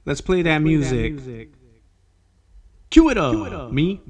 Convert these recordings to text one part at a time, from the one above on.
Let's play that music. Cue it up. Me.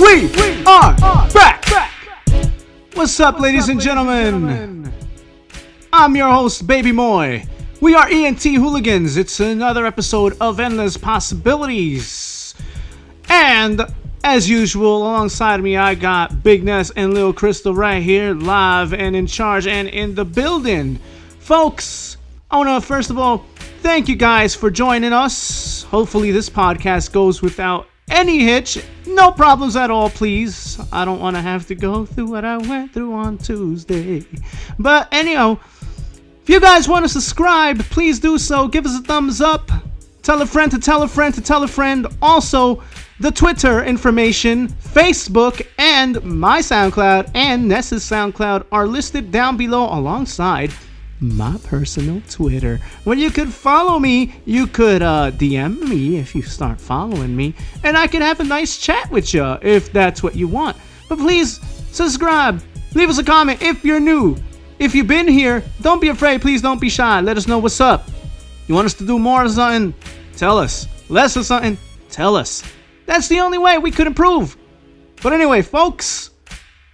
We are back. What's up, ladies and gentlemen? I'm your host, Baby Moy. We are ENT Hooligans. It's another episode of Endless Possibilities. And as usual, alongside me, I got Big Ness and Lil Crystal right here, live and in charge and in the building. Folks, I want to first of all thank you guys for joining us. Hopefully this podcast goes without any hitch, no problems at all, please. I don't want to have to go through what I went through on Tuesday. But anyhow, if you guys want to subscribe, please do so. Give us a thumbs up. Tell a friend to tell a friend to tell a friend. Also, the Twitter information, Facebook, and my SoundCloud and Ness's SoundCloud are listed down below alongside my personal Twitter, where you could follow me. You could DM me if you start following me, and I could have a nice chat with you if that's what you want. But please subscribe, leave us a comment if you're new. If you've been here, don't be afraid, please don't be shy. Let us know what's up. You want us to do more of something? Tell us. Less of something? Tell us. That's the only way we could improve. But anyway, folks,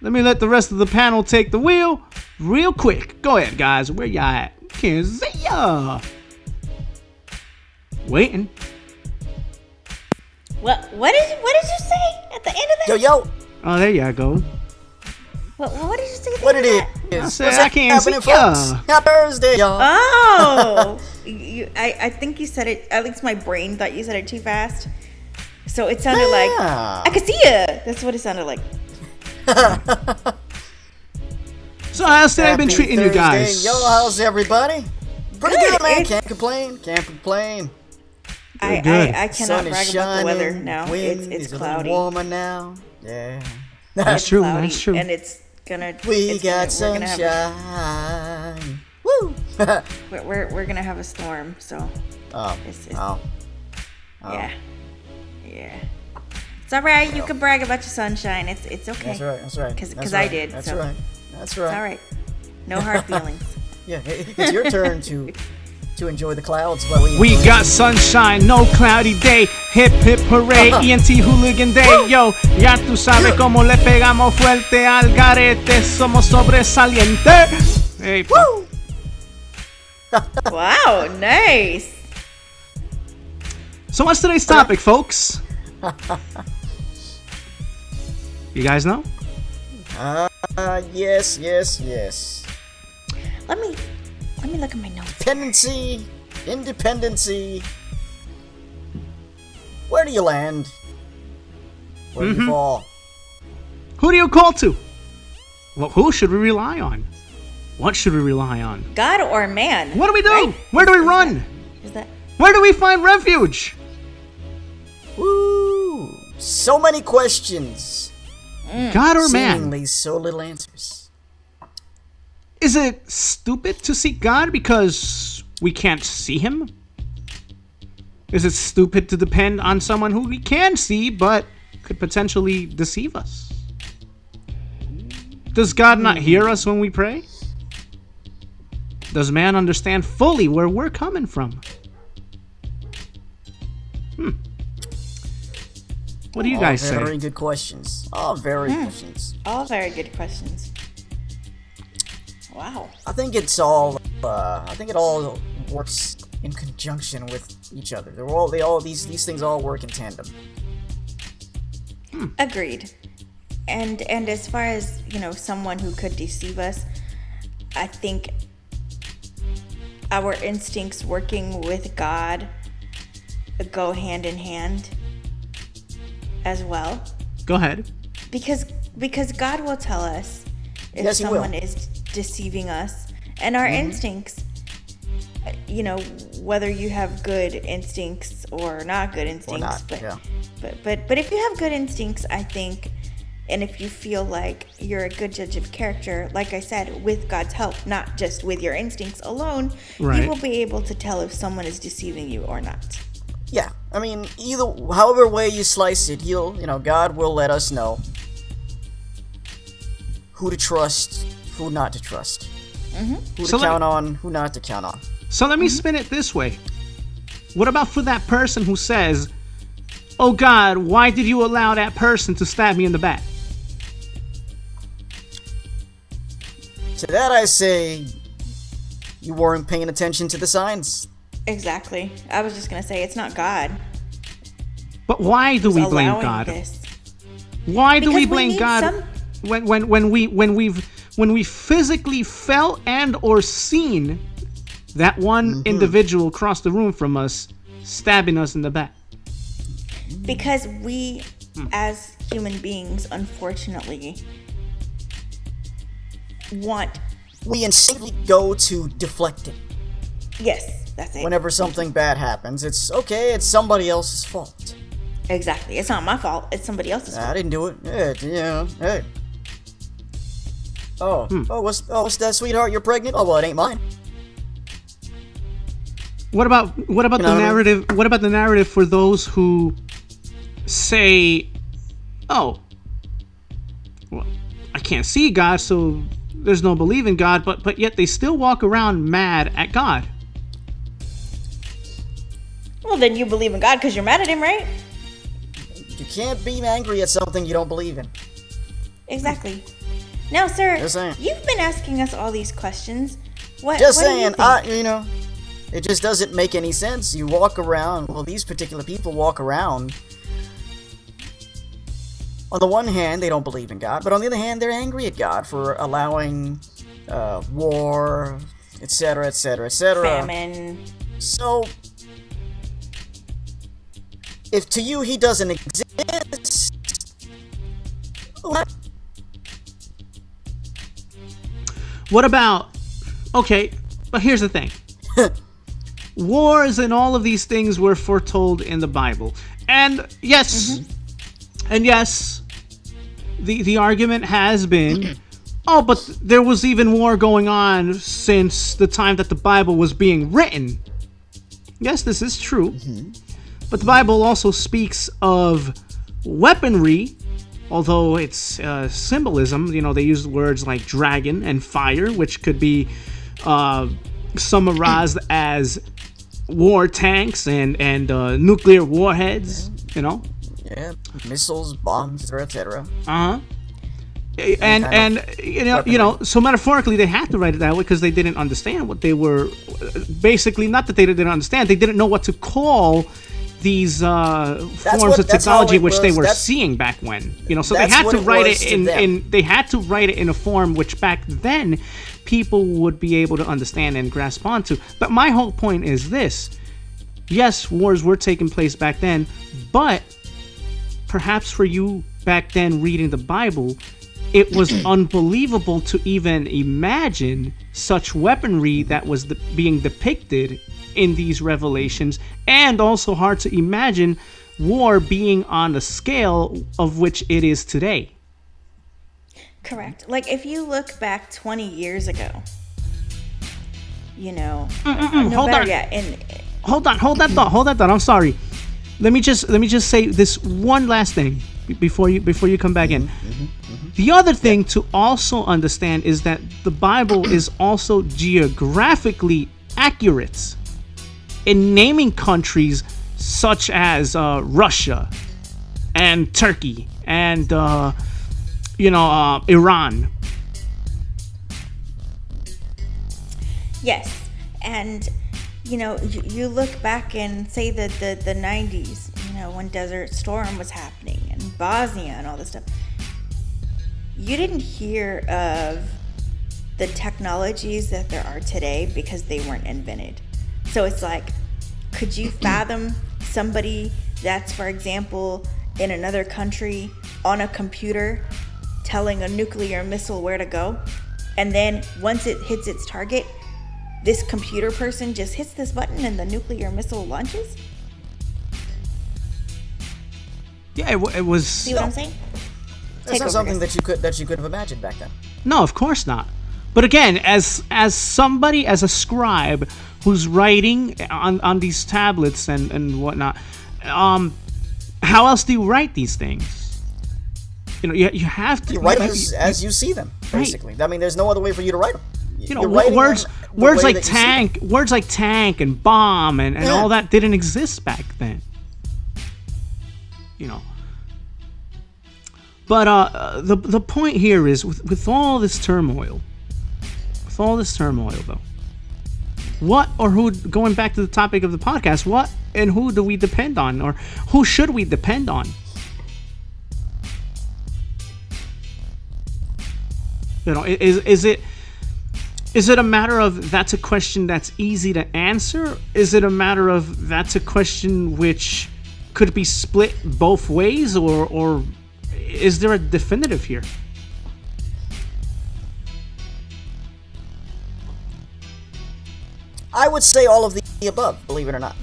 let me let the rest of the panel take the wheel real quick. Go ahead, guys. Where y'all at? Can't see ya. Waiting. What did you say at the end of that? Yo. Oh, there y'all go. What did you say? What it is? I said I can't see ya. Happy Thursday, y'all. Oh, I think you said it. At least my brain thought you said it too fast. So it sounded like I could see ya. That's what it sounded like. So how's today been treating Thursday. you guys? Yo, how's everybody? Pretty good, man. It's- Can't complain. I cannot Sun is brag shining. about the weather now. Wind It's is a cloudy. little warmer now. Yeah. That's It's true. cloudy, That's true. And it's gonna. We it's got gonna, sunshine. Woo! We're gonna have a storm. So. It's Yeah. It's all right. You can brag about your sunshine. It's okay. That's right. Because I did. That's so. right. It's all right. No hard feelings. Yeah, it's your turn to enjoy the clouds while We got sunshine, no cloudy day. Hip hip hooray, ENT Hooligan Day. Yo, ya tú sabes cómo le pegamos fuerte al garete. Somos sobresalientes. Hey, Woo! Wow, nice. So what's today's topic, folks? You guys know? Yes. Let me look at my notes. Dependency, independency. Where do you land? Where do you fall? Who do you call to? Well, who should we rely on? What should we rely on? God or man? What do we do? Right? Where do we run? Is that? Where do we find refuge? Woo! So many questions. God or man? Seemingly so little answers. Is it stupid to seek God because we can't see him? Is it stupid to depend on someone who we can see but could potentially deceive us? Does God not hear us when we pray? Does man understand fully where we're coming from? What do you guys say? Very good questions. All very questions. All very good questions. Wow. I think it's all. I think it all works in conjunction with each other. These things all work in tandem. Agreed. And as far as, someone who could deceive us, I think our instincts working with God go hand in hand as well. Go ahead. Because God will tell us if Yes, he will. someone is deceiving us, and our instincts you know, whether you have good instincts or not good instincts, but if you have good instincts, I think, and if you feel like you're a good judge of character, like I said, with God's help, not just with your instincts alone, right, you will be able to tell if someone is deceiving you or not. Yeah, I mean, however way you slice it, God will let us know who to trust, who not to trust, who to count on, who not to count on. So let me spin it this way. What about for that person who says, "Oh God, why did you allow that person to stab me in the back?" To that I say, you weren't paying attention to the signs. Exactly. I was just going to say, it's not God. But why do we blame God? This. Why do Because we blame God when we physically felt and or seen that one individual across the room from us stabbing us in the back? Because we, as human beings, unfortunately, we instinctively go to deflecting. Yes, that's it. Whenever something bad happens, it's okay, it's somebody else's fault. Exactly. It's not my fault, it's somebody else's fault. I didn't do it. Hey. What's that, sweetheart? You're pregnant? Oh, well, it ain't mine. What about the narrative? What about the narrative for those who say, "Oh, well, I can't see God, so there's no belief in God," but yet they still walk around mad at God? Well, then you believe in God because you're mad at him, right? You can't be angry at something you don't believe in. Exactly. Now, sir, you've been asking us all these questions. What do you think? It just doesn't make any sense. You walk around, these particular people walk around. On the one hand, they don't believe in God, but on the other hand, they're angry at God for allowing war, etc., etc., etc. Famine. So, if to you he doesn't exist, what about? Okay, but here's the thing. Wars and all of these things were foretold in the Bible, and yes, the argument has been, oh, but there was even war going on since the time that the Bible was being written. Yes, this is true, but the Bible also speaks of weaponry, although it's symbolism. They use words like dragon and fire, which could be summarized as war tanks and nuclear warheads, Yeah, missiles, bombs, etc. And so metaphorically they had to write it that way because they didn't understand what they were, basically, not that they didn't understand, they didn't know what to call these forms of technology which they were seeing back when. So they had to write it in a form which back then people would be able to understand and grasp onto. But my whole point is this: yes, wars were taking place back then, but perhaps for you back then reading the Bible, it was unbelievable to even imagine such weaponry that was being depicted in these revelations, and also hard to imagine war being on the scale of which it is today. Correct. Like, if you look back 20 years ago, Hold that thought. I'm sorry. Let me just say this one last thing before you come back in. The other thing to also understand is that the Bible is also geographically accurate in naming countries such as Russia and Turkey and Iran. Yes, and you look back and say that the 90s, when Desert Storm was happening and Bosnia and all this stuff, you didn't hear of the technologies that there are today because they weren't invented. So it's like, could you fathom somebody that's, for example, in another country on a computer telling a nuclear missile where to go, and then once it hits its target, this computer person just hits this button and the nuclear missile launches? Yeah, it was. See what I'm saying? That's not something that you could have imagined back then. No, of course not. But again, as somebody, as a scribe who's writing on these tablets and whatnot, how else do you write these things? You know, you have to. You write them as you see them, basically. Right. I mean, there's no other way for you to write them. You know, words like tank and bomb and all that didn't exist back then. You know. But the point here is with all this turmoil, though, what or who, going back to the topic of the podcast, what and who do we depend on, or who should we depend on? You know, is it a matter of that's a question that's easy to answer? Is it a matter of that's a question which could be split both ways, or is there a definitive here? I would say all of the above, believe it or not.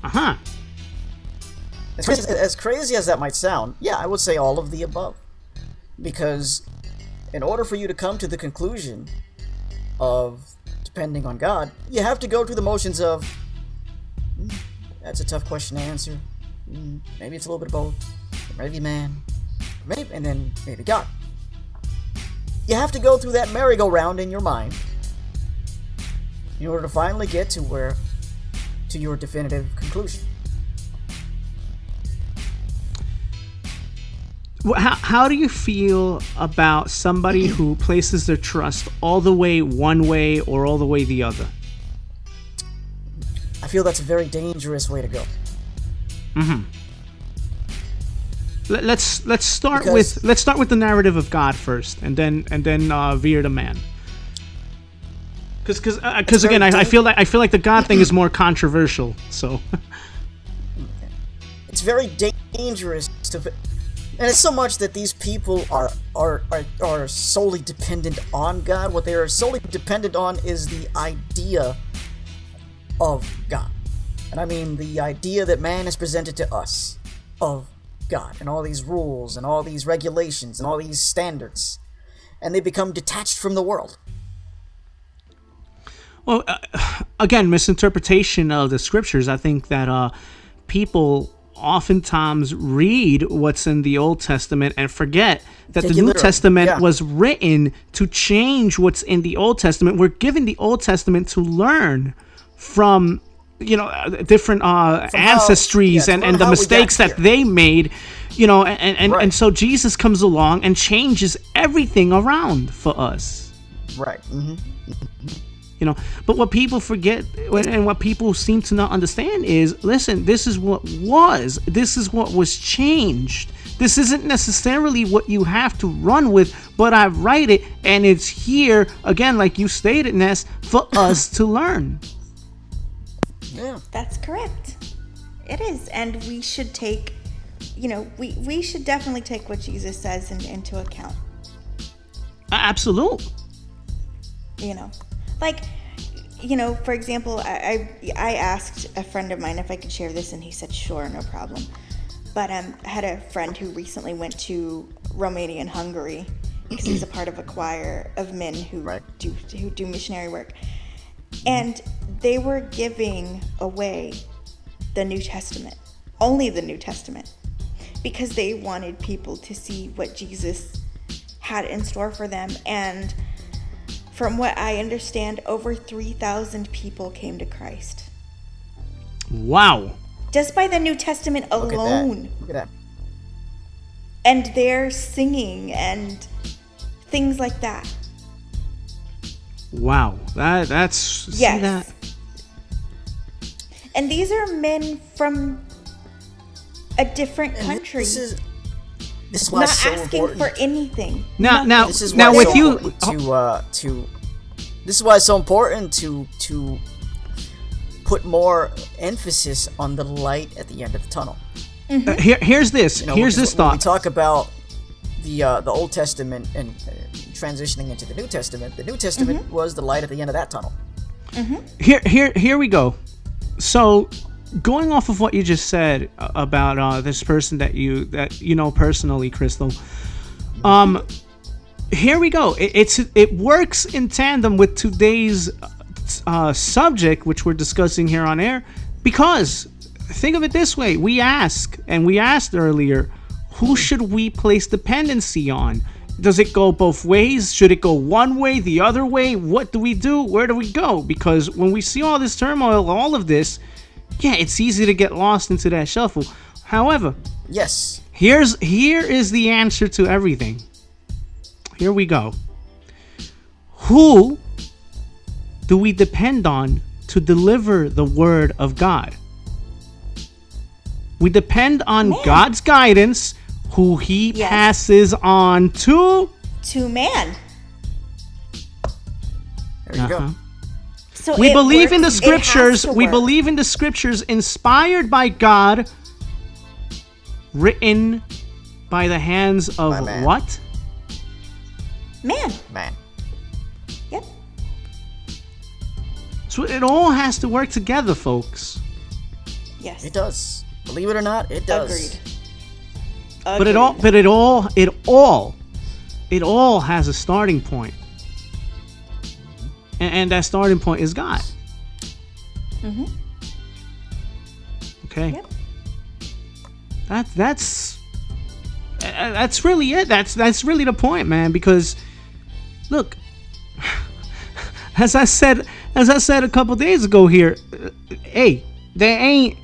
Uh-huh. As crazy as that might sound, yeah, I would say all of the above. Because in order for you to come to the conclusion of depending on God, you have to go through the motions of, that's a tough question to answer. Maybe it's a little bit of both. Maybe man. And then maybe God. You have to go through that merry-go-round in your mind in order to finally get to your definitive conclusion. How do you feel about somebody who places their trust all the way one way or all the way the other? I feel that's a very dangerous way to go. Mm-hmm. Let's start with the narrative of God first, and then veer to man. Because again, I feel like the God thing is more controversial. So it's very dangerous to, and it's so much that these people are solely dependent on God. What they are solely dependent on is the idea of God, and I mean the idea that man has presented to us of God, and all these rules and all these regulations and all these standards, and they become detached from the world. Well, again, misinterpretation of the scriptures. I think that people oftentimes read what's in the Old Testament and forget that the New Testament was written to change what's in the Old Testament. We're given the Old Testament to learn from, different ancestries and the mistakes that they made, and so Jesus comes along and changes everything around for us. Right. Mm-hmm. But what people forget and what people seem to not understand is, listen, this is what was changed. This isn't necessarily what you have to run with, but I write it and it's here, again, like you stated, Ness, for us to learn. Yeah. That's correct. It is. And we should take, we should definitely take what Jesus says into account. Absolutely. For example, I asked a friend of mine if I could share this, and he said, sure, no problem. But I had a friend who recently went to Romania and Hungary because he's a part of a choir of men who do missionary work. And they were giving away the New Testament, only the New Testament, because they wanted people to see what Jesus had in store for them. And from what I understand, over 3,000 people came to Christ. Wow. Just by the New Testament alone. Look at that. And they're singing and things like that. Wow. That's... Yes. See that? And these are men from a different country. This is why not it's so asking important. for anything. Now, this is now why with it's so you, this is why it's so important to put more emphasis on the light at the end of the tunnel. here's this. Here's this thought. When we talk about the Old Testament and transitioning into the New Testament, the New Testament was the light at the end of that tunnel. Here we go. So, going off of what you just said about this person that you know personally, Crystal. Here we go. It works in tandem with today's subject, which we're discussing here on air, because think of it this way: we asked earlier, who should we place dependency on? Does it go both ways? Should it go one way, the other way? What do we do? Where do we go? Because when we see all this turmoil, all of this, yeah, it's easy to get lost into that shuffle. However, yes, here is the answer to everything. Here we go. Who do we depend on to deliver the word of God? We depend on God's guidance, who he passes on to man. There you go. So we believe in the works, it has scriptures. to We work. believe in the scriptures inspired by God, written by the hands of By man. what? Man. Yep. So it all has to work together, folks. Yes. It does. Believe it or not, it does. Agreed. But it all has a starting point. And that starting point is God. Mm-hmm. Okay. Yep. That's really it. That's really the point, man. Because look, as I said a couple days ago here, hey, it ain't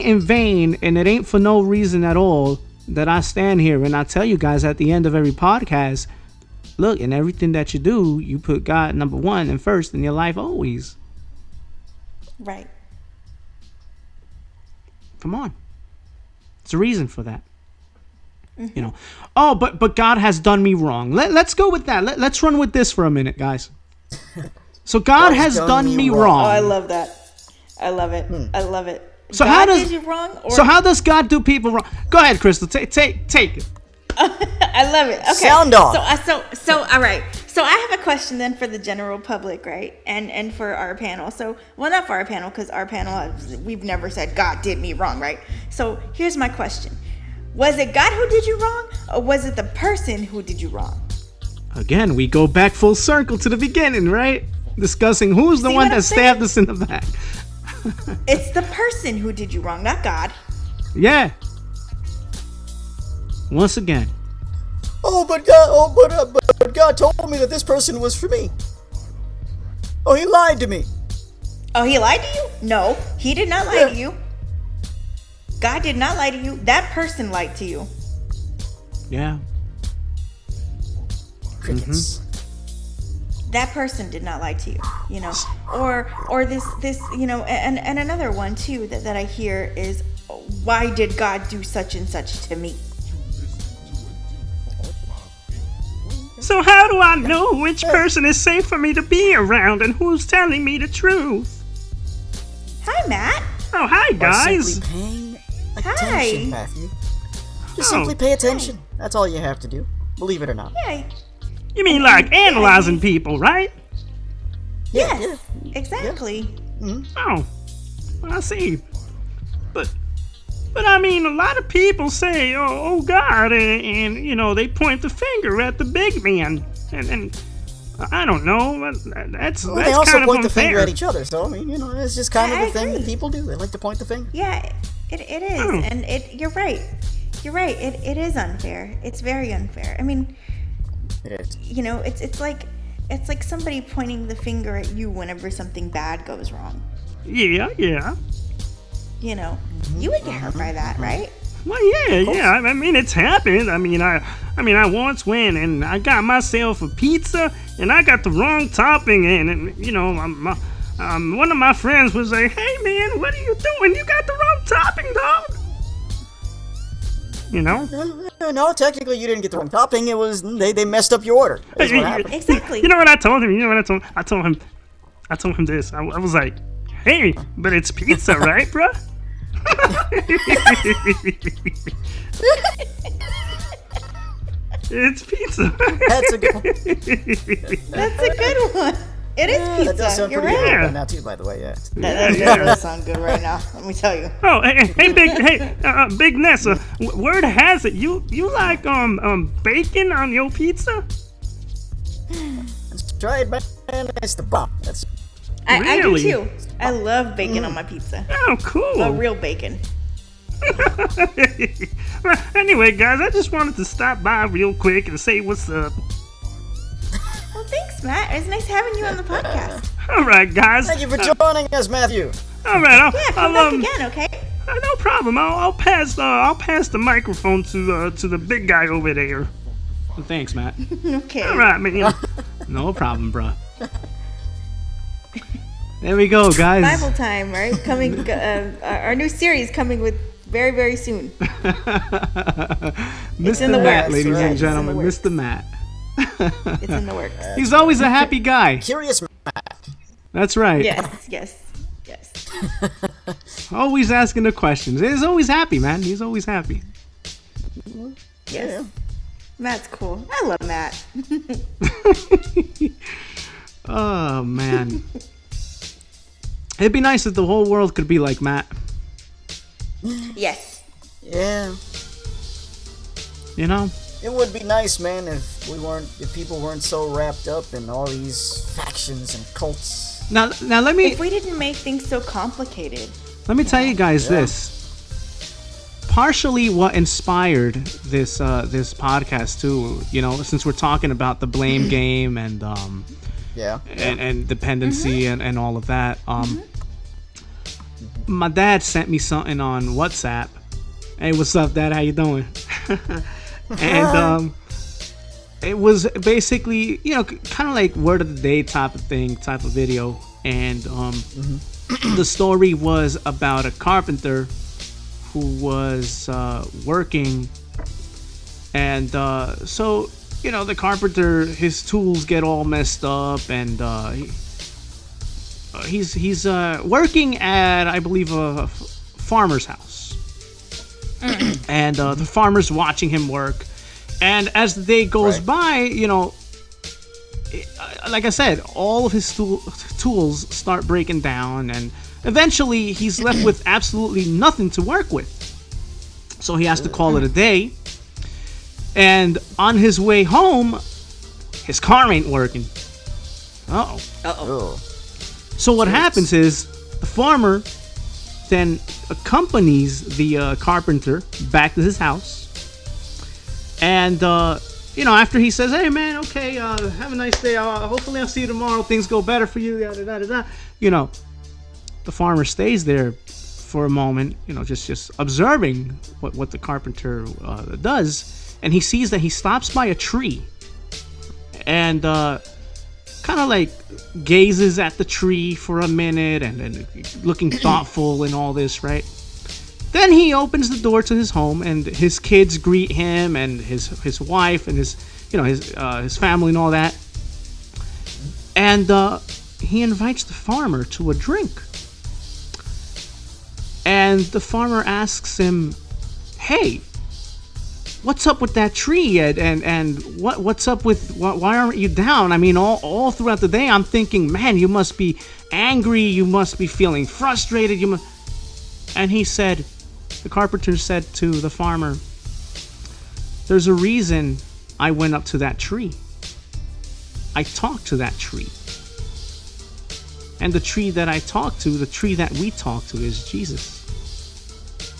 in vain, and it ain't for no reason at all that I stand here and I tell you guys at the end of every podcast, look, in everything that you do, you put God number one and first in your life always. Right. Come on. There's a reason for that. Mm-hmm. You know. Oh, but God has done me wrong. Let's go with that. Let's run with this for a minute, guys. So God has done me wrong. Oh, I love that. I love it. I love it. So God how does did you wrong? Or... So how does God do people wrong? Go ahead, Crystal. Take it. I love it. Okay. Sound off. So all right. So I have a question then for the general public, right? And for our panel. So, well, not for our panel, because our panel, we've never said God did me wrong, right? So here's my question. Was it God who did you wrong, or was it the person who did you wrong? Again, we go back full circle to the beginning, right? Discussing who's the See one what I'm that stabbed us in the back. It's the person who did you wrong, not God. Yeah. Once again. But God told me that this person was for me. Oh, he lied to me. Oh, he lied to you? No, he did not lie to you. God did not lie to you. That person lied to you. Yeah. Crickets. That person did not lie to you, you know. Or this, you know, and another one too that I hear is, why did God do such and such to me? So how do I know which person is safe for me to be around and who's telling me the truth? Hi, Matt. Oh, hi, By guys. simply paying Hi. attention, Matthew. Just simply pay attention. That's all you have to do. Believe it or not. Yeah. You mean like analyzing people, right? Yes. Exactly. Oh, I see. But I mean, a lot of people say, oh God, and you know, they point the finger at the big man, and I don't know, that's They also kind of point the unfair. finger at each other, so I mean, you know, it's just kind of the thing that people do. They like to point the finger. Yeah, it is, and you're right. You're right. It is unfair. It's very unfair. I mean, It is. you know, it's like somebody pointing the finger at you whenever something bad goes wrong. Yeah. You know, you would get hurt by that, right? Well, yeah. I mean, it's happened. I mean, I once went and I got myself a pizza and I got the wrong topping in, and you know, one of my friends was like, "Hey, man, what are you doing? You got the wrong topping, dog." You know? No, technically you didn't get the wrong topping. It was they messed up your order. That's what happened. Exactly. You know what I told him? I told him this. I was like, "Hey, but it's pizza, right, bruh?" It's pizza. That's a good one. That's a good one. It is pizza. That does sound You're pretty right. good right now, too, by the way, yeah. That does sound good right now. Let me tell you. Oh, Big Ness. Word has it you like bacon on your pizza? Let's try it, man. It's the bomb. I do Really? too. I love bacon on my pizza. Oh, cool. But real bacon. Anyway, guys, I just wanted to stop by real quick and say what's up. Well, thanks, Matt. It's nice having you on the podcast. All right, guys. Thank you for joining us, Matthew. All right, Yeah, come back again, okay? No problem. I'll pass the microphone to the big guy over there. Thanks, Matt. Okay. All right, man. No problem, bro. There we go, guys. Bible time, right? Coming, our new series coming with very, very soon. Mr. in the Matt, works, ladies right? and It's in the gentlemen, works. Mr. Matt. It's in the works. He's always a happy guy. Curious Matt. That's right. Yes. Always asking the questions. He's always happy, man. He's always happy. Yes. Matt's cool. I love Matt. Oh, man. It'd be nice if the whole world could be like Matt. Yes. Yeah. You know? It would be nice, man, if people weren't so wrapped up in all these factions and cults. Now let me If we didn't make things so complicated. tell you guys this. Partially what inspired this podcast too, you know, since we're talking about the blame game and and dependency and all of that. My dad sent me something on WhatsApp. Hey, what's up, Dad? How you doing? And it was basically, you know, kind of like word of the day type of video. And the story was about a carpenter who was working, and so, you know, the carpenter, his tools get all messed up, and he's working at, I believe, a farmer's house. And the farmer's watching him work, and as the day goes by, you know, like I said, all of his tools start breaking down, and eventually he's left with absolutely nothing to work with. So he has to call it a day. And on his way home, his car ain't working. Oh. So what happens is the farmer then accompanies the carpenter back to his house. And, you know, after he says, hey, man, okay, have a nice day. Hopefully I'll see you tomorrow. Things go better for you. You know, the farmer stays there for a moment, you know, just observing what the carpenter does. And he sees that he stops by a tree and kind of like gazes at the tree for a minute and looking thoughtful and all this, right? Then he opens the door to his home, and his kids greet him, and his wife and his family and all that. And he invites the farmer to a drink. And the farmer asks him, "Hey, what's up with that tree? And what's up with why aren't you down? I mean, all throughout the day, I'm thinking, man, you must be angry. You must be feeling frustrated. And he said, the carpenter said to the farmer, "There's a reason I went up to that tree. I talked to that tree. And the tree that I talked to, the tree that we talk to, is Jesus."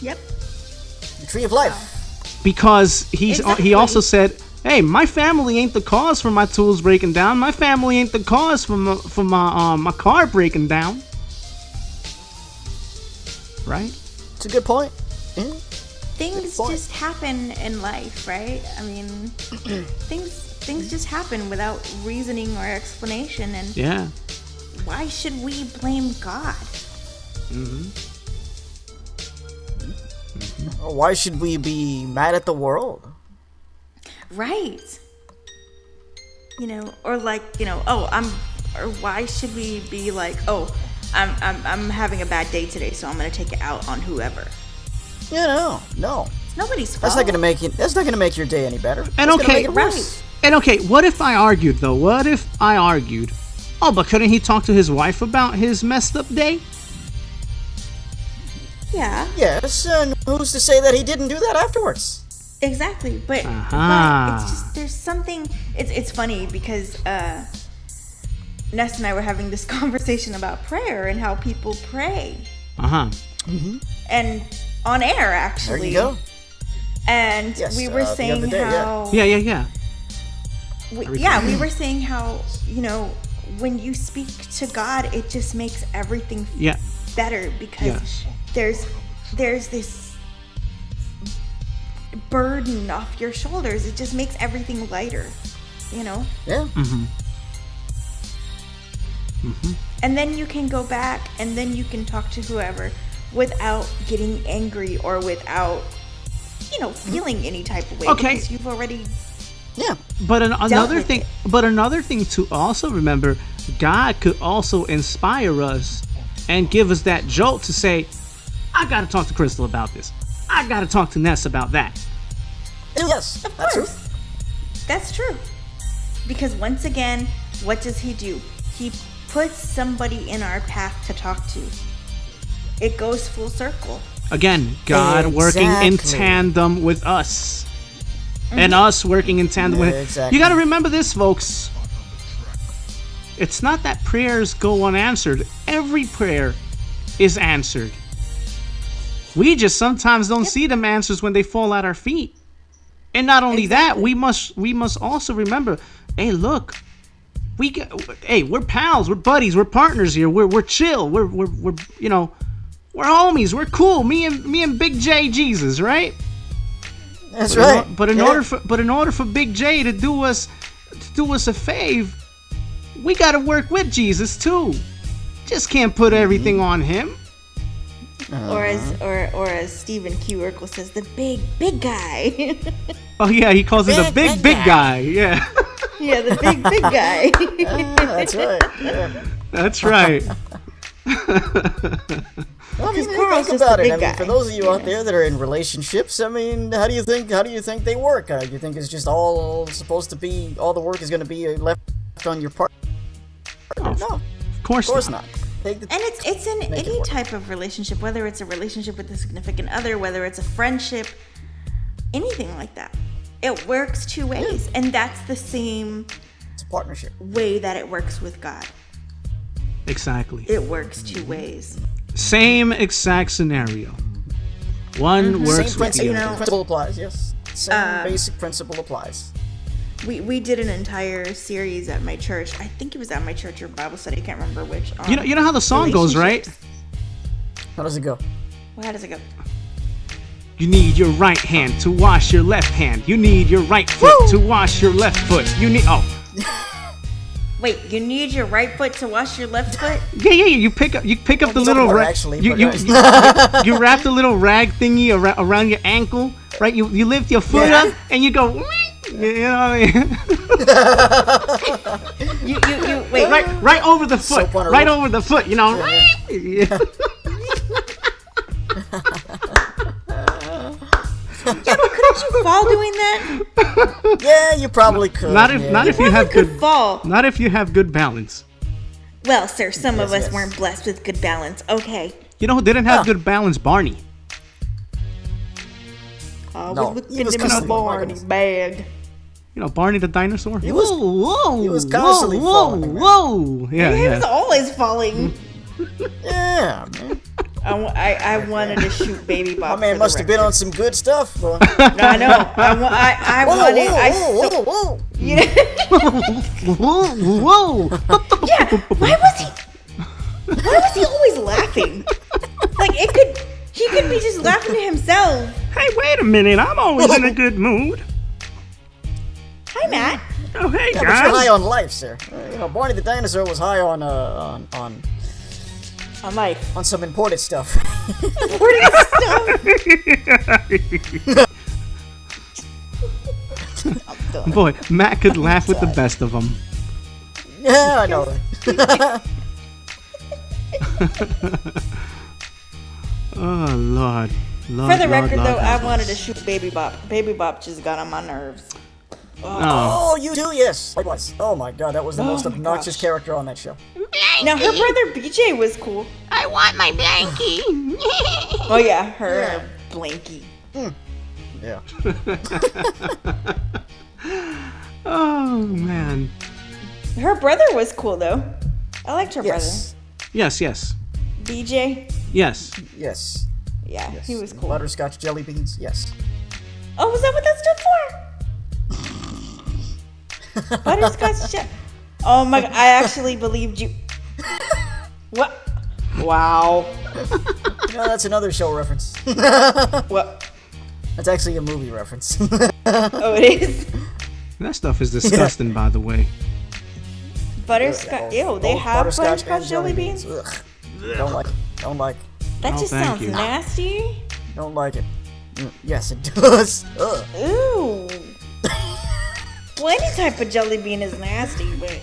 Yep. The tree of life. Because he Exactly. also said, "Hey, my family ain't the cause for my tools breaking down. My family ain't the cause for my car breaking down." Right? It's a good point. Yeah. Things just happen in life, right? I mean, things just happen without reasoning or explanation, and Yeah. why should we blame God? Or why should we be mad at the world? Right. You know, or like, you know, or why should we be like, I'm having a bad day today, so I'm gonna take it out on whoever. Yeah, no. It's nobody's fault. That's not gonna make your day any better. And That's okay, gonna make it worse. and okay, what if I argued though? What if I argued? Oh, but couldn't he talk to his wife about his messed up day? Yeah. Yes, and who's to say that he didn't do that afterwards? Exactly, but it's just there's something. It's funny because Ness and I were having this conversation about prayer and how people pray. And on air, actually. There you go. And Yes, we were saying day, how. Yeah. We were saying how, you know, when you speak to God, it just makes everything better because there's this burden off your shoulders. It just makes everything lighter, you know? Yeah. And then you can go back and then you can talk to whoever without getting angry or without, you know, feeling any type of way. Okay. Because you've already... Yeah. But another thing to also remember, God could also inspire us and give us that jolt to say, I gotta talk to Crystal about this. I gotta talk to Ness about that. Yes, Of that's course. true. That's true. Because once again, what does he do? He puts somebody in our path to talk to. It goes full circle. Again, God working in tandem with us. And us working in tandem with him. Exactly. You gotta remember this, folks. It's not that prayers go unanswered. Every prayer is answered. We just sometimes don't see them answers when they fall at our feet. And not only that, we must also remember, hey, look, we're pals, we're buddies, we're partners here. We're chill. We're you know, we're homies. We're cool. Me and Big J Jesus, right? That's right. But in order for Big J to do us a fave, we got to work with Jesus too. Just can't put everything on him. Or as Stephen Q. Urkel says, the big guy. Oh yeah, he calls it the big guy. Yeah. Yeah, the big guy. That's right. Yeah. That's right. Well, I mean, Carl's think just about the it. big I mean, guy. for those of you out there that are in relationships, I mean, how do you think they work? You think it's just all supposed to be, all the work is going to be left on your part? No, Of course not. And it's in any type of relationship, whether it's a relationship with a significant other, whether it's a friendship, anything like that. It works two ways, and that's the same It's a partnership. way that it works with God. Exactly. It works two ways. Same exact scenario. One works Same with the other. principle applies. Yes, same basic principle applies. We did an entire series at my church. I think it was at my church or Bible study. I can't remember which. You know how the song goes, right? How does it go? Well, how does it go? You need your right hand to wash your left hand. You need your right foot to wash your left foot. Wait, you need your right foot to wash your left foot? Yeah. You pick up the little more, rag. actually, You but you wrap the little rag thingy around your ankle, right? You lift your foot up and you go. You know what I mean? You wait. Right over the foot. Soap on a Right rope. over the foot. You know. Yeah. Yeah, but couldn't you fall doing that? Yeah, you probably could. Not if you have could good fall. Not if you have good balance. Well, sir, some of us yes. weren't blessed with good balance. Okay. You know who didn't have good balance? Barney. I No, was looking he was in my constantly Barney falling. bag. You know Barney the dinosaur. He was constantly falling, man. Whoa. He was Yeah. always falling. Yeah, man. I wanted to shoot Baby Bob. My man must have been on some good stuff. Bro. I know. I wanted. Whoa. Yeah. Whoa. Yeah. Why was he always laughing? Like he could be just laughing to himself. Hey, wait a minute. I'm always in a good mood. Hi, Matt. Oh, hey, Yeah, but you're high guys. on life, sir. You know, Barney the dinosaur was high on life. on some imported stuff. Boy, Matt could laugh with the best of them. Yeah, I know. Oh, Lord. For the record, though, I wanted to shoot Baby Bop. Baby Bop just got on my nerves. Oh, you do? Yes. Likewise. Oh my god, that was the most obnoxious character on that show. Now, her brother BJ was cool. I want my blankie. Oh, yeah, her blankie. Yeah. Oh, man. Her brother was cool, though. I liked her Yes. Yes, yes. brother. BJ? Yes. Yes. Yeah, Yes. he was cool. Butterscotch jelly beans. Yes. Oh, was that what that stood for? Butterscotch jelly. Oh my god, I actually believed you. What? Wow. No, that's another show reference. What? That's actually a movie reference. Oh, it is? That stuff is disgusting, by the way. Butterscotch. Ew, they have Butterscotch butterscotch and jelly beans? Ugh. Don't like it. Don't like it. That No, just thank sounds you. nasty. Don't like it. Yes, it does. Ugh. Ooh. Well, any type of jelly bean is nasty, but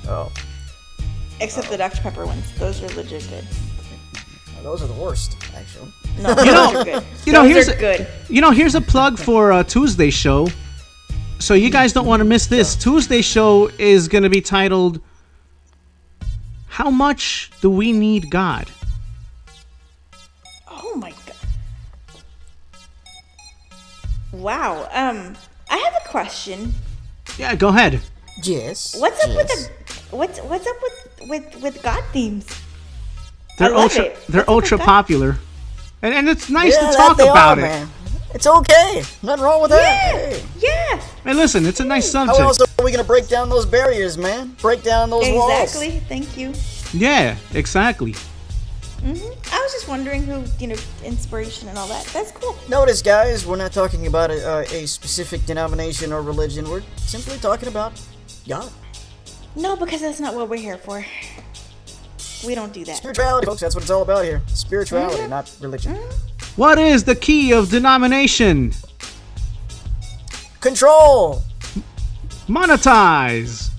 Oh, except the Dr. Pepper ones. Those are legit good. those are the worst, actually. No, those are good. Here's Those are good. Here's a plug for Tuesday show. So you guys don't want to miss this. Tuesday show is going to be titled "How Much Do We Need God?" Oh my god. Wow. I have a question. Yeah, go ahead. Yes. What's up with yes. the what's up with God themes? They're love ultra it. they're What's up with ultra that? popular, and it's nice Yeah, to talk they about are, it. man. It's okay. Nothing wrong with that. Hey. Yeah. Hey, listen, it's a nice How subject. else are we gonna break down those barriers, man? Break down those walls. Exactly. Thank you. Yeah, exactly. I was just wondering who, inspiration and all that. That's cool. Notice, guys, we're not talking about a specific denomination or religion. We're simply talking about God. No, because that's not what we're here for. We don't do that. Spirituality, folks. That's what it's all about here. Spirituality, not religion. What is the key of denomination? Control. Monetize.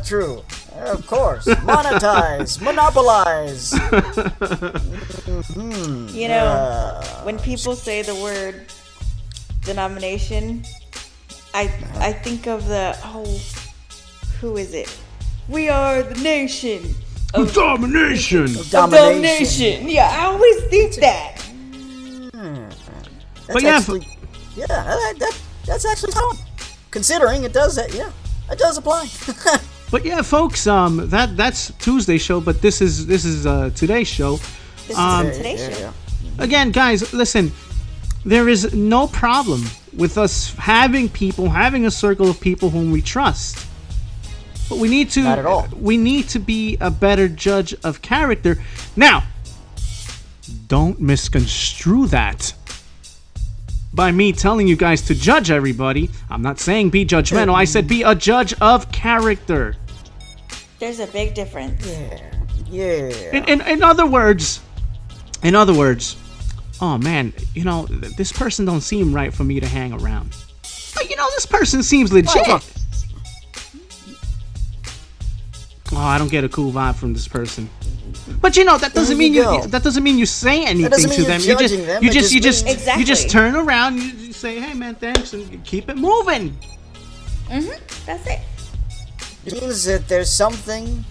True. Of course. Monetize. Monopolize. When people say the word denomination, I think of who is it? We are the nation of Domination. domination. Yeah, I always think that. That's But yeah, actually, that's actually fun. Considering it does that, yeah, it does apply. But yeah, folks, that's Tuesday's show, but this is today's show. This is today's show. Again, guys, listen. There is no problem with us having a circle of people whom we trust. But we need to Not at all. we need to be a better judge of character. Now, don't misconstrue that by me telling you guys to judge everybody. I'm not saying be judgmental. I said be a judge of character. There's a big difference. Yeah. In other words, oh man, this person don't seem right for me to hang around. But this person seems legit. Oh, I don't get a cool vibe from this person. But that doesn't mean you say anything doesn't mean to you're them. judging them. You It just just means- you just Exactly. turn around and you say, "Hey man, thanks," and keep it moving. That's it. It means that there's something,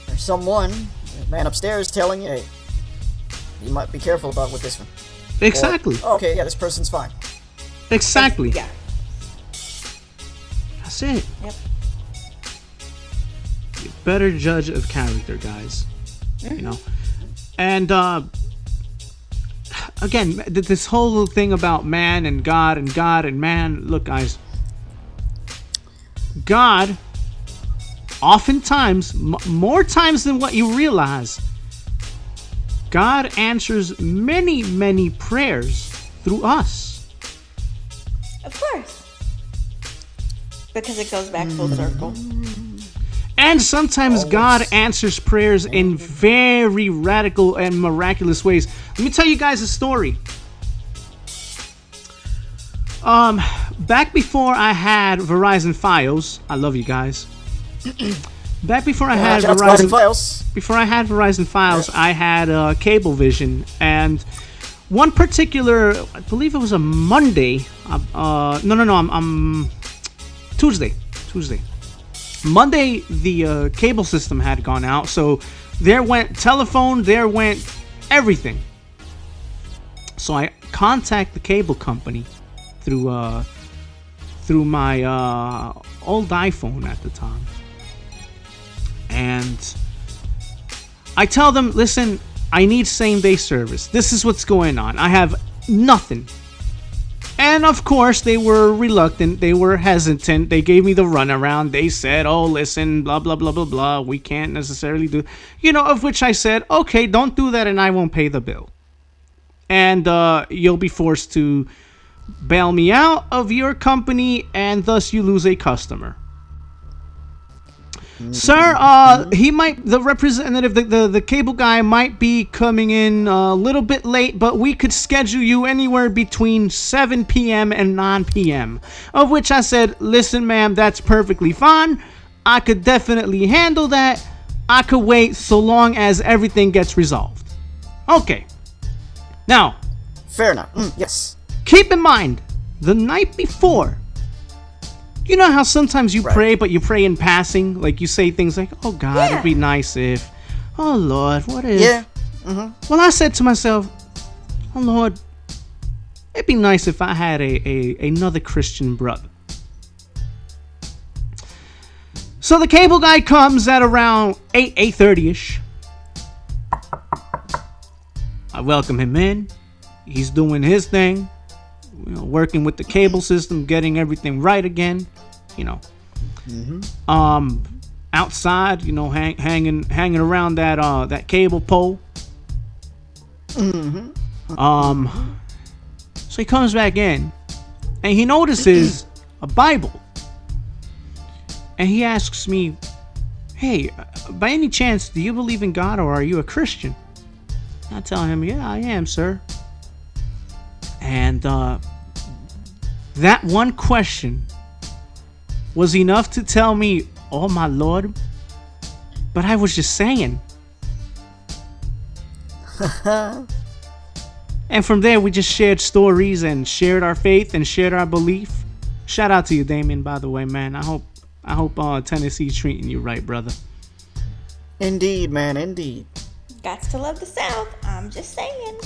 or someone, a man upstairs telling you, hey, you might be careful about with this one. Exactly. Or, okay, yeah, this person's fine. Exactly. Yeah. That's it. Yep. Better judge of character, guys. And again, this whole thing about man and God and man. Look, guys, God, oftentimes, more times than what you realize, God answers many, many prayers through us. Of course. Because it goes back full circle. And sometimes God answers prayers in very radical and miraculous ways. Let me tell you guys a story. Back before I had Verizon Fios, I love you guys. Back before I had Shout out to Verizon Files. Before I had Verizon Files, I had Cablevision, and one particular, I believe it was a Monday. Tuesday. Monday, the cable system had gone out, so there went telephone, there went everything. So I contact the cable company through my old iPhone at the time. And I tell them, listen, I need same-day service. This is what's going on. I have nothing. And of course, they were reluctant. They were hesitant. They gave me the runaround. They said, oh, listen, blah, blah, blah, blah, blah. We can't necessarily do... of which I said, okay, don't do that and I won't pay the bill. And you'll be forced to bail me out of your company and thus you lose a customer. Sir, the representative, the cable guy might be coming in a little bit late, but we could schedule you anywhere between 7 p.m. and 9 p.m. Of which I said, listen, ma'am, that's perfectly fine. I could definitely handle that. I could wait so long as everything gets resolved. Okay. Now. Fair enough. Yes. Keep in mind, the night before, you know how sometimes you pray, but you pray in passing? Like you say things like, oh God, it'd be nice if, oh Lord, what if? Yeah. Mm-hmm. Well, I said to myself, oh Lord, it'd be nice if I had another Christian brother. So the cable guy comes at around 8:30ish. I welcome him in. He's doing his thing. Working with the cable system, getting everything right again, outside, hanging around that cable pole. So he comes back in, and he notices a Bible, and he asks me, "Hey, by any chance, do you believe in God, or are you a Christian?" I tell him, "Yeah, I am, sir." And that one question was enough to tell me, oh my Lord, but I was just saying. And from there, we just shared stories and shared our faith and shared our belief. Shout out to you, Damien, by the way, man. I hope Tennessee's treating you right, brother. Indeed, man, indeed. Gots to love the South. I'm just saying.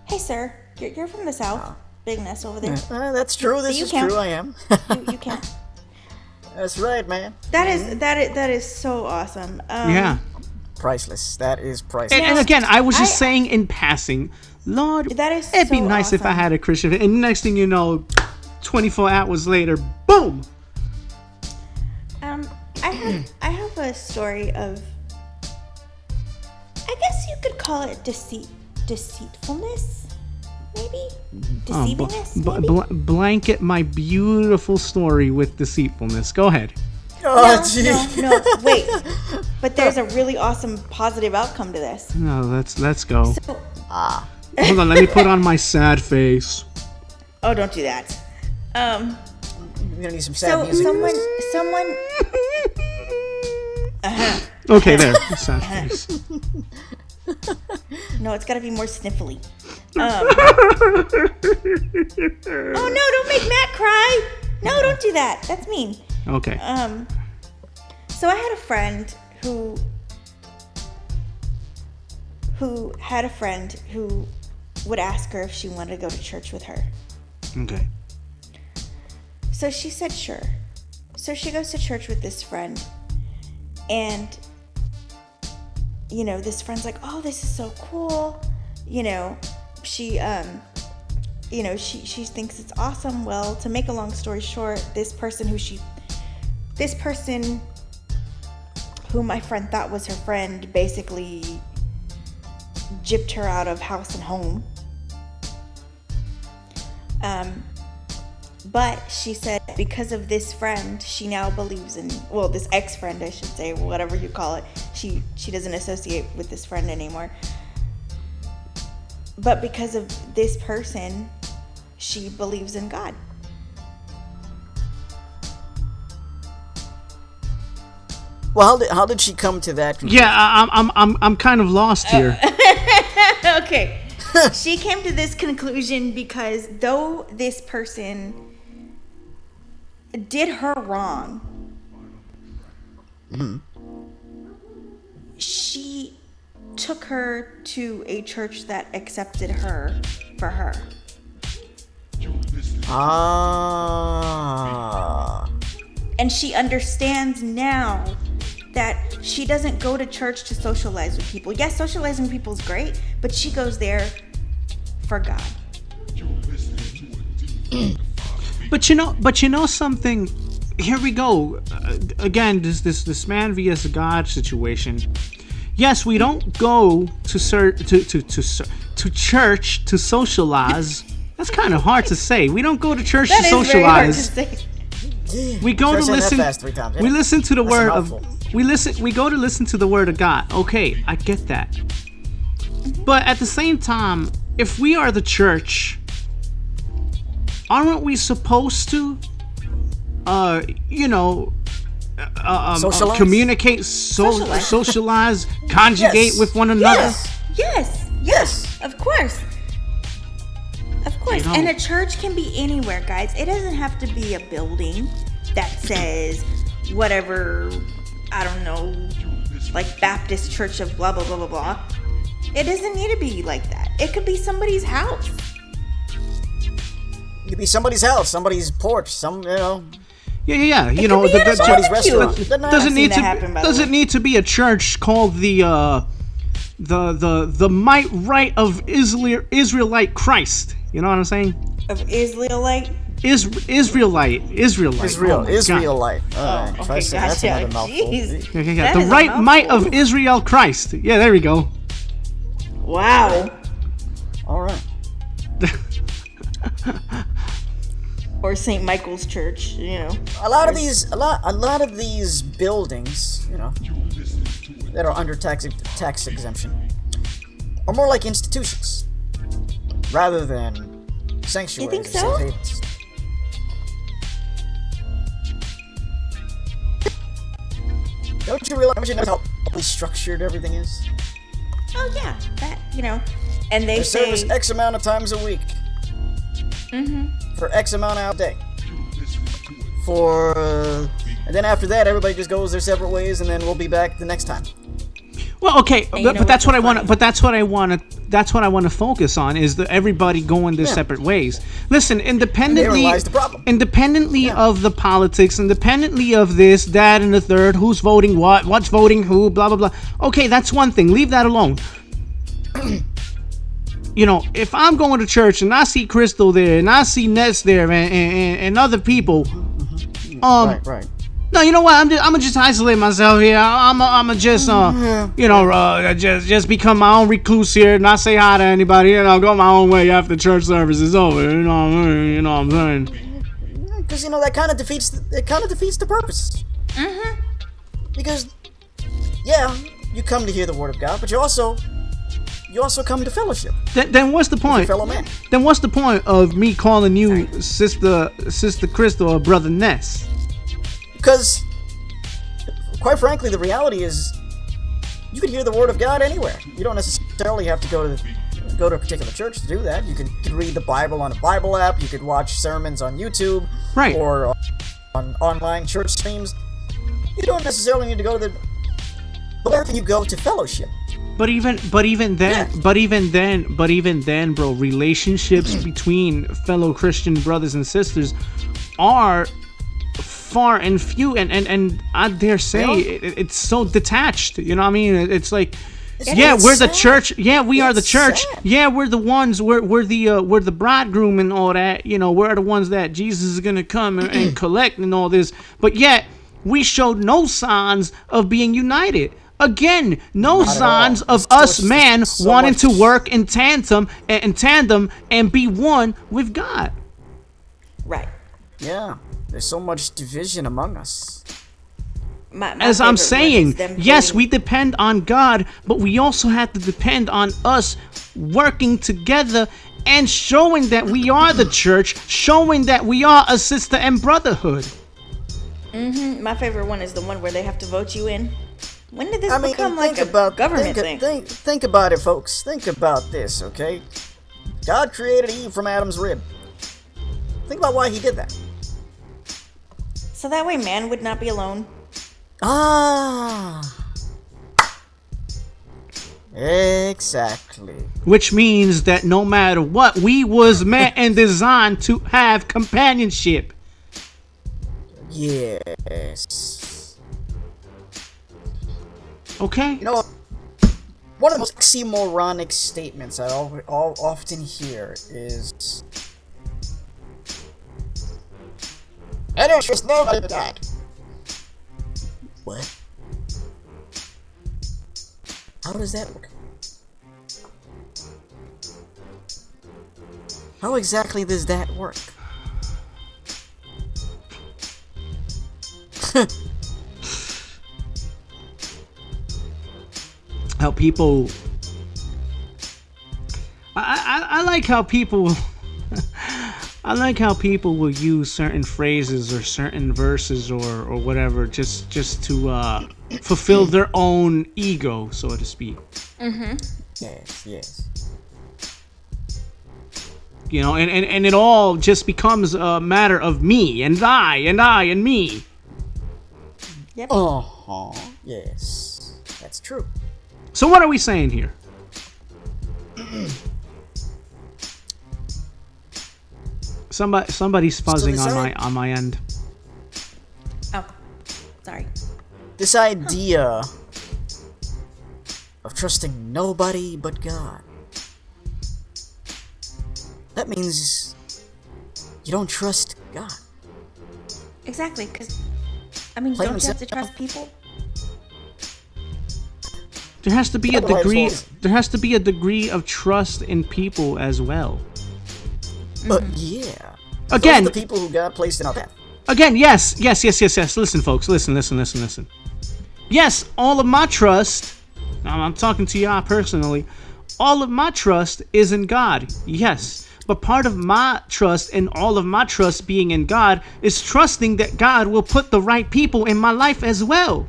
Hey, sir, you're from the South. Big Ness over there. That's true. This is true. I am. you can't. That's right, man. That is so awesome. Yeah. Priceless. That is priceless. And again, I was just saying in passing, Lord, it'd be nice if I had a Christian. And next thing you know, 24 hours later, boom. I have a story of, I guess you could call it deceitfulness, maybe? Deceivingness, maybe? Blanket my beautiful story with deceitfulness. Go ahead. Oh, gee. No, wait. But there's a really awesome positive outcome to this. No, let's go. So, Hold on, let me put on my sad face. Oh, don't do that. We're gonna need some sad music. Someone. Okay, there. Sad face. No, it's gotta be more sniffly. Oh no! Don't make Matt cry. No, don't do that. That's mean. Okay. So I had a friend who had a friend who would ask her if she wanted to go to church with her. Okay. So she said sure. So she goes to church with this friend, and this friend's like, oh, this is so cool. She thinks it's awesome. Well, to make a long story short, this person who my friend thought was her friend basically gypped her out of house and home. But she said because of this friend, she now believes in, well, this ex-friend, I should say, whatever you call it. She doesn't associate with this friend anymore. But because of this person, she believes in God. Well, how did she come to that conclusion? Yeah, I'm kind of lost here. Okay. She came to this conclusion because though this person did her wrong, she took her to a church that accepted her for her. Ah. And she understands now that she doesn't go to church to socialize with people. Yes, socializing with people is great, but she goes there for God. But you know something. Here we go. Again, this man vs. God situation. Yes, we don't go to church to socialize. That's kind of hard to say. We don't go to church to socialize. Very hard to say. We go to listen. We listen to the word of. We go to listen to the word of God. Okay, I get that. But at the same time, if we are the church, aren't we supposed to, Socialize? communicate, socialize, conjugate with one another? Yes. Of course. You know. And a church can be anywhere, guys. It doesn't have to be a building that says whatever, I don't know, like Baptist Church of blah, blah, blah, blah, blah. It doesn't need to be like that. It could be somebody's house. It could be somebody's house, somebody's porch, Yeah. It You know, could be at a somebody's barbecue. restaurant. doesn't need to be a church called the might right of Israelite Christ. You know what I'm saying? Of Israelite? Israelite. Israelite. Oh my God. All right. Okay, That's gotcha. another mouthful. Jeez. Yeah. That The is a right might of mouthful. Israel Christ. Yeah, there we go. Wow. All right. Or St. Michael's Church, you know. A lot of these buildings, that are under tax exemption, are more like institutions rather than sanctuaries. You think or so? safe havens. Don't you realize how structured everything is? Oh, yeah. That, And they They say... service X amount of times a week. For X amount out a day. And then after that, everybody just goes their separate ways, and then we'll be back the next time. Well, okay, And you know but that's what I what's want. funny? But that's what I want to. That's what I want to focus on is everybody going their separate ways. Listen, independently, Therein lies the problem. independently of the politics, independently of this, that, and the third, who's voting what, what's voting who, blah blah blah. Okay, that's one thing. Leave that alone. If I'm going to church and I see Crystal there and I see Ness there and other people, Right. no, you know what? I'm gonna just isolate myself here. I'm just just become my own recluse here, not say hi to anybody, and I'll go my own way after church service is over. You know what I'm saying? Because that kind of defeats the purpose. Because you come to hear the word of God, but you also come to fellowship. Then what's the point? Fellow man. Then what's the point of me calling you Sister Crystal or Brother Ness? Because, quite frankly, the reality is, you can hear the word of God anywhere. You don't necessarily have to go to a particular church to do that. You can read the Bible on a Bible app. You could watch sermons on YouTube, Right. or on online church streams. You don't necessarily need to go to but where can you go to fellowship? But even then, bro, relationships between fellow Christian brothers and sisters are far and few, and I dare say it's so detached. You know what I mean? It's like, we're the church. Yeah, we are the church. Sad. Yeah, we're the ones. We're the bridegroom and all that. We're the ones that Jesus is gonna come and collect and all this. But yet we showed no signs of being united. Again, no signs of us man wanting to work in tandem and be one with God. Right. Yeah, there's so much division among us. My As I'm favorite one saying, is them yes, voting- we depend on God, but we also have to depend on us working together and showing that we are the church, showing that we are a sister and brotherhood. My favorite one is the one where they have to vote you in. When did this I mean, become like a government thing? Think about it, folks. Think about this, okay? God created Eve from Adam's rib. Think about why he did that. So that way man would not be alone. Ah. Exactly. Which means that no matter what, we was meant and designed to have companionship. Yes. Okay? You know, one of the most oxymoronic statements I often hear is, I don't trust nobody but God. What? How does that work? How exactly does that work? How people... I like how people... I like how people will use certain phrases or certain verses or whatever just to fulfill their own ego, so to speak. Yes. You know, and it all just becomes a matter of me and I and me. Yep. Yes. That's true. So what are we saying here? Somebody's fuzzing on my end. Oh, sorry. This idea of trusting nobody but God. That means you don't trust God. Exactly, because, I mean, don't you have to trust people? There has to be a degree. There has to be a degree of trust in people as well. Yeah. Again, those are the people who got placed in our path. Again, yes. Listen, folks. Listen. Yes, all of my trust. I'm talking to y'all personally. All of my trust is in God. Yes. But part of my trust and all of my trust being in God is trusting that God will put the right people in my life as well.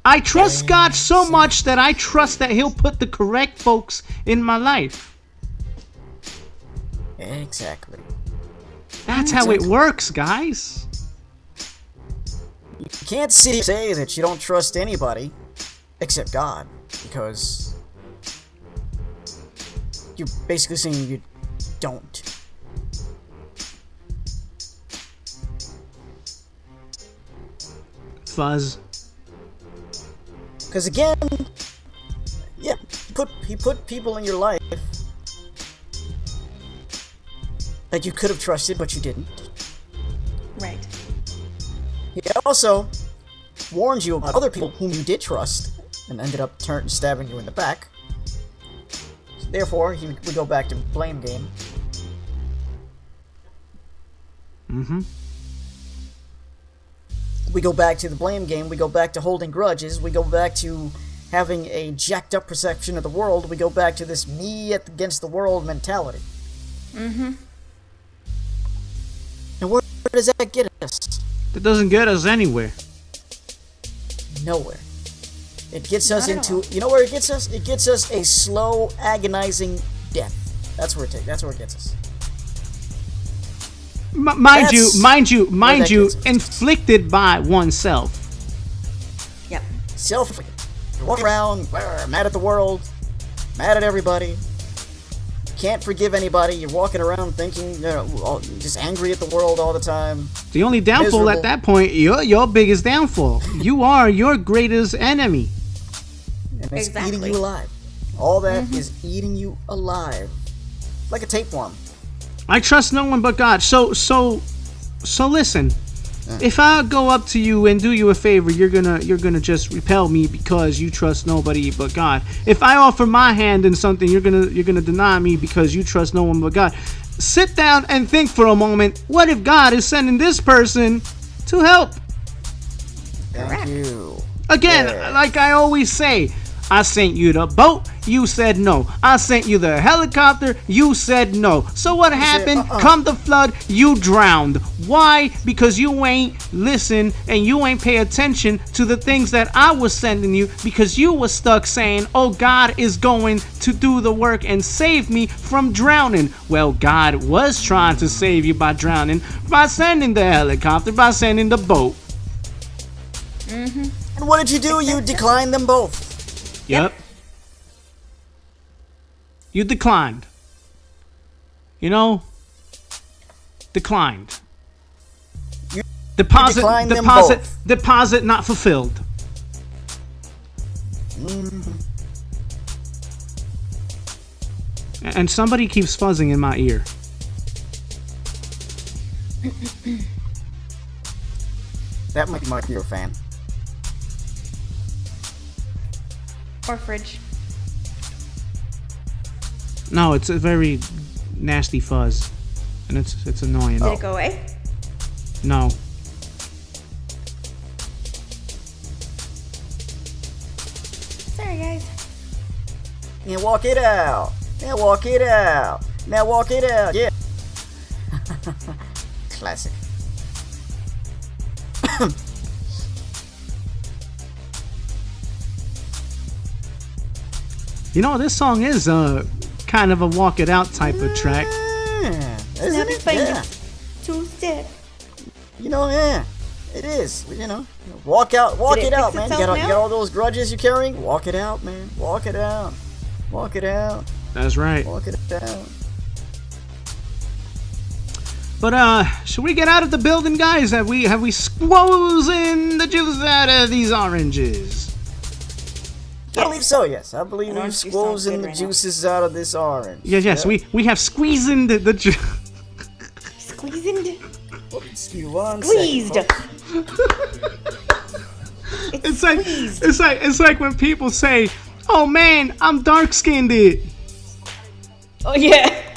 I trust God so much that I trust that He'll put the correct folks in my life. Exactly. That's how it works, guys. You can't say that you don't trust anybody except God, because you're basically saying you don't. Fuzz. Because again, yeah, he put people in your life that you could have trusted, but you didn't. Right. He also warned you about other people whom you did trust and ended up stabbing you in the back. Therefore, we go back to blame game. We go back to the blame game. We go back to holding grudges. We go back to having a jacked up perception of the world. We go back to this me against the world mentality. And where does that get us? It doesn't get us anywhere. Nowhere. It gets us into, you know where it gets us? It gets us a slow, agonizing death. That's where it gets us. Mind you, inflicted by oneself. Yep. Self-inflicted. You walk around mad at the world, mad at everybody, can't forgive anybody. You're walking around thinking, just angry at the world all the time. The only downfall miserable. at that point, your biggest downfall. You are your greatest enemy. And it's Exactly. eating you alive. All that is eating you alive. Like a tapeworm. I trust no one but God. So listen. If I go up to you and do you a favor, you're gonna just repel me because you trust nobody but God. If I offer my hand in something, you're gonna deny me because you trust no one but God. Sit down and think for a moment. What if God is sending this person to help? Thank you. Again, Yeah. like I always say, I sent you the boat, you said no. I sent you the helicopter, you said no. So what happened? Come the flood, you drowned. Why? Because you ain't listen and you ain't pay attention to the things that I was sending you, because you were stuck saying, oh, God is going to do the work and save me from drowning. Well, God was trying to save you by drowning, by sending the helicopter, by sending the boat. Mm-hmm. And what did you do? You declined them both. Yep. You declined. You know? Declined. Deposit not fulfilled. Mm-hmm. And somebody keeps fuzzing in my ear. That might be my hero fan. Or fridge. No, it's a very nasty fuzz. And it's annoying. Did it go away? No. Sorry, guys. Now walk it out. Now walk it out. Now walk it out. Yeah. Classic. You know, this song is kind of a walk it out type of track. Yeah, isn't it? Yeah. Two-step. You know, yeah. It is. You know, walk out, walk Did it it out, fix man. You itself got now? all those grudges you're carrying? Walk it out, man. Walk it out. Walk it out. That's right. Walk it out. But should we get out of the building, guys? Have we squozen the juice out of these oranges? I believe so, yes. I believe An we've orange juice sounds squozen good the right now. juices out of this orange. Yes, Yeah. we have squeezing the juice. Squeezed. Excuse one Squeezed. second. It's like when people say, "Oh man, I'm dark skinned." Oh, yeah.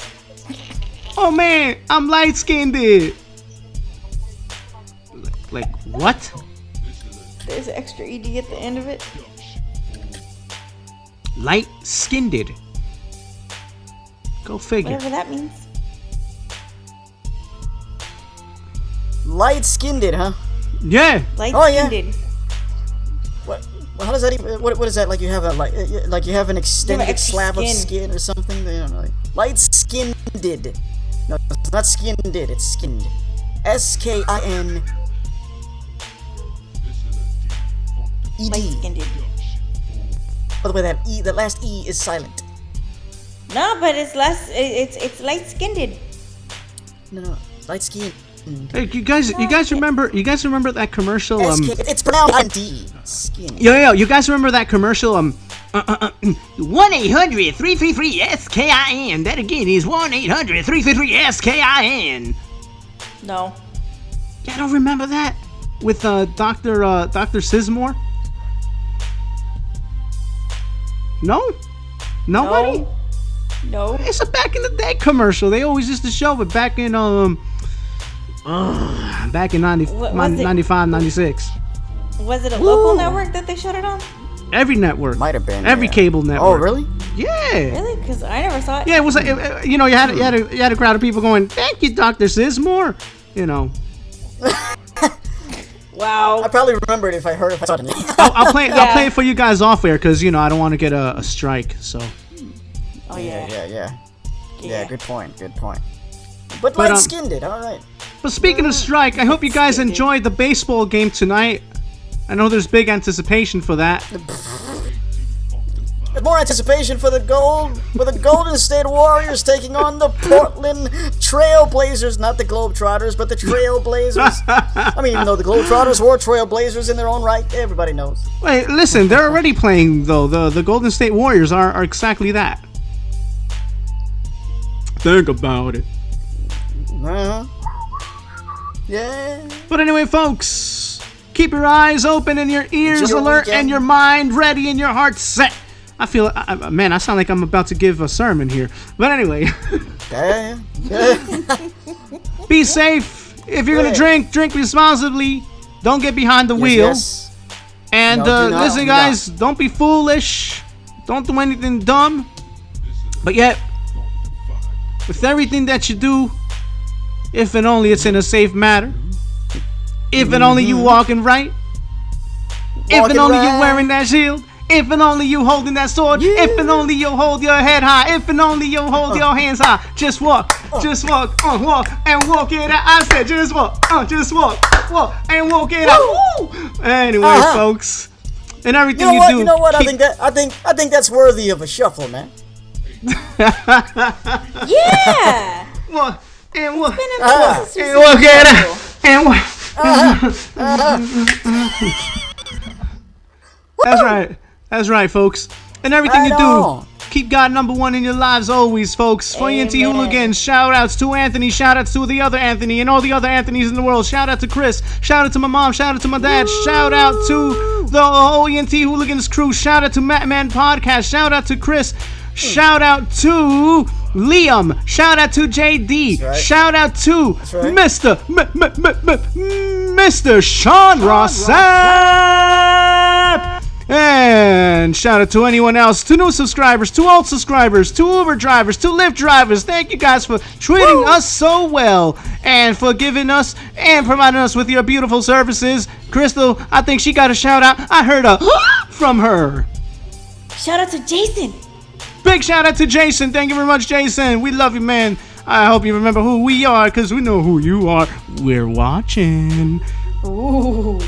Oh man, I'm light skinned. Like what? There's an extra ED at the end of it. Light skinned. Go figure. Whatever that means. Light-skinned, huh? Yeah. Light Oh, yeah. skinned. What? Well, how does that even? What is that? Like you have a like you have an extended extra slab of skin. skin or something? You know, like, light-skinned. No, it's not skinned. It's skinned. SKIN. Light ED. skinned. By the way, that last E is silent. No, but it's less. It's light skinned. No, light-skinned. Hey, you guys remember that commercial? It's pronounced D. Skin. Yo, you guys remember that commercial? 1-800-333-SKIN. That again is 1-800-333-SKIN. No. I don't remember that with Dr. Sizmore. No, nobody. No. It's a back in the day commercial. They always used to show it back in back in 95, 96. Was it a local network that they showed it on? Every network. Might have been. Every yeah. cable network. Oh, really? Yeah. Really? Because I never saw it. Yeah, it was like, you know, you had a crowd of people going, "Thank you, Dr. Sizmore." You know. Wow. I probably remember it if I heard it suddenly. I'll play it for you guys off air because you know I don't want to get a strike. So. Oh yeah. Yeah, good point. But light-skinned, all right. But speaking of strike, I hope you guys enjoyed the baseball game tonight. I know there's big anticipation for that. There's more anticipation for the Golden State Warriors taking on the Portland Trailblazers, not the Globetrotters, but the Trailblazers. I mean, even though the Globetrotters were Trailblazers in their own right, everybody knows. Wait, listen, they're already playing though. The Golden State Warriors are exactly that. Think about it. Yeah. But anyway, folks, keep your eyes open and your ears Enjoy your alert weekend. and your mind ready and your heart set. I feel, man, I sound like I'm about to give a sermon here. But anyway, Yeah. be safe. If you're gonna drink responsibly. Don't get behind the wheel. Yes. And And listen, guys, don't be foolish. Don't do anything dumb. But yet, with everything that you do, if and only it's in a safe manner, if and only you walking right, if and only you wearing that shield, if and only you holding that sword, if and only you hold your head high, if and only you hold your hands high, just walk, walk and walk it out. I said just walk, walk and walk it out. Woo! Anyway, folks, and everything you do. You know what? I think that's worthy of a shuffle, man. Yeah. Walk and walk. It's been a minute since And walk it out. And walk. That's right, folks. And everything you do, keep God number one in your lives always, folks. For ENT Hooligans, shout outs to Anthony, shout outs to the other Anthony and all the other Anthonys in the world. Shout out to Chris, shout out to my mom, shout out to my dad, shout out to the whole ENT Hooligans crew, shout out to Mattman PodCast, shout out to Chris, shout out to Liam, shout out to JD, shout out to Mr. Sean Rossap. And shout out to anyone else, to new subscribers, to old subscribers, to Uber drivers, to Lyft drivers. Thank you guys for treating us so well and for giving us and providing us with your beautiful services. Crystal, I think she got a shout out. I heard a from her. Shout out to Jason. Big shout out to Jason. Thank you very much, Jason. We love you, man. I hope you remember who we are, because we know who you are. We're watching. Ooh.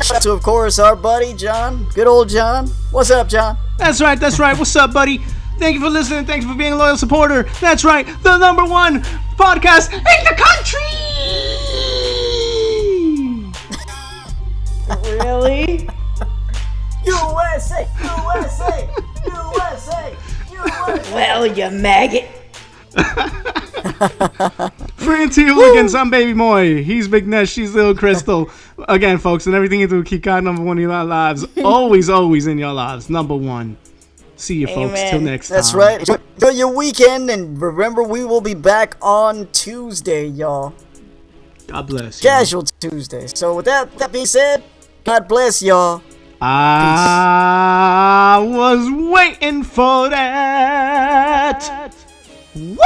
Shout out to, of course, our buddy John. Good old John. What's up, John? That's right. What's up, buddy? Thank you for listening. Thanks for being a loyal supporter. That's right. The number one podcast in the country. Really? USA. Well, you maggot. For ENT Hooligans, I'm Baby Moy. He's Big Ness. She's Little Crystal. Again, folks, and everything you do, keep God number one in your lives. Always in your lives. Number one. See you, folks. Amen. Till next time. That's right. Enjoy your weekend, and remember, we will be back on Tuesday, y'all. God bless you. Casual Tuesday. So with that being said, God bless y'all. I was waiting for that. Woo!